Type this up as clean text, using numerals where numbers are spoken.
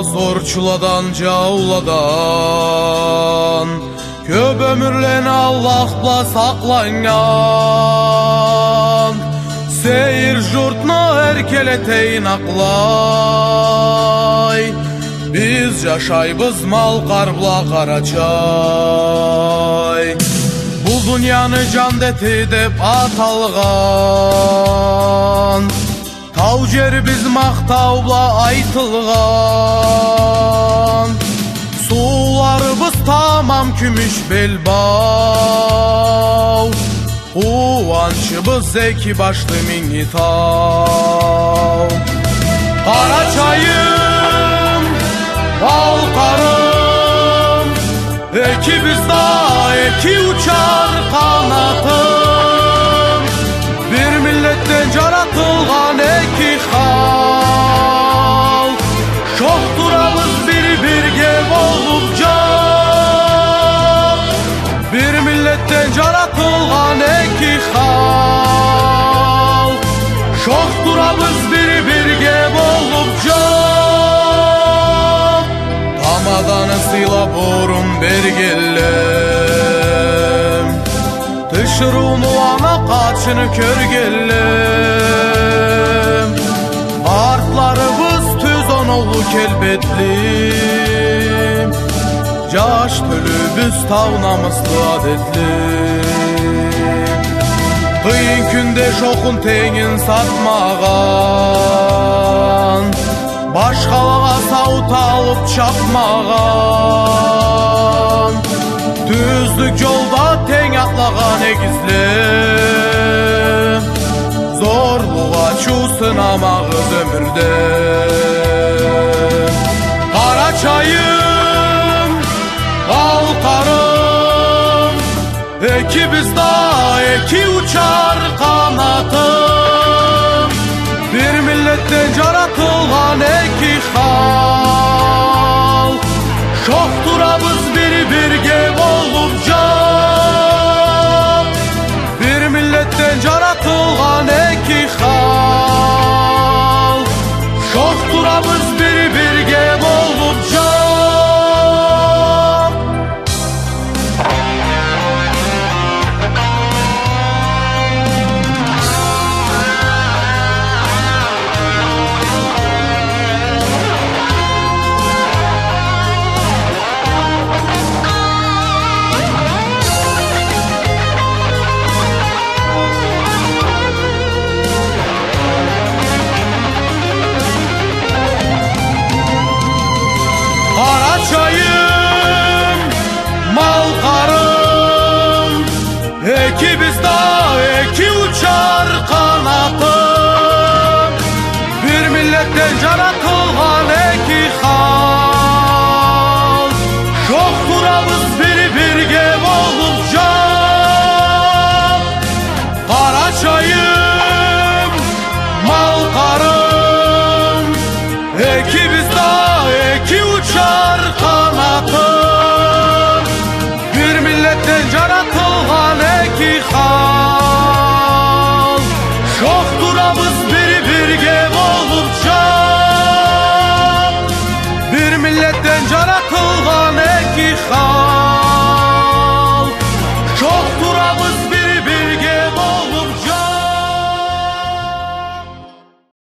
zorçuladan, cauladan, köp ömürlen Allah'la saklangan, seyir jurtna erkeleteyin aklay. Biz yaşaybız Malqarbla Qaraçay. Bu dünyanı can deti dep atalgan, tau jeri biz maqtavla aytılgan. Sularыбыз tamam kümüş belbao, Uvançыбыз eki başlı Mingitau. Qaraçayım, Balqarım, eki bizda eki uçar kanatım. Bir milletten yaratılgan eki halk, çok durabız bir-birge bolup can. Bir milletten yaratılgan eki halk, çok durabız bir-birge bolup can. Tamadanı sıyla borun bergellem, Tışırunu ana kaçını körgellem. Artlarыбыз tüz onolu kelbetlim, Jaş tölübüz tavnamızlı adetlim. Kıyın günde şokun tengin satmağan, Başkalığa saut alıp çapmağan, Düzlük yolda teng atlağan egizlim. Zorluğa çu sınamağız ömürde. Qaraçayım, Balqarım, eki bizda eki uçar kanatım. Bir milletten yaratılgan eki halk, çok durabız bir-birge bolup can. Bir milletten yaratılgan eki halk, çok durabız bir-birge bolup can. Qaraçayım, Malqarım, eki bizda eki uçar kanatım. Bir milletten yaratılgan eki halk, çok durabız bir-birge bolup can. Qaraçayım, Malqarım, eki bizda eki uçar kanatım. Bir milletten yaratılgan eki halk, çok durabız bir-birge bolup can. Bir milletten yaratılgan eki halk,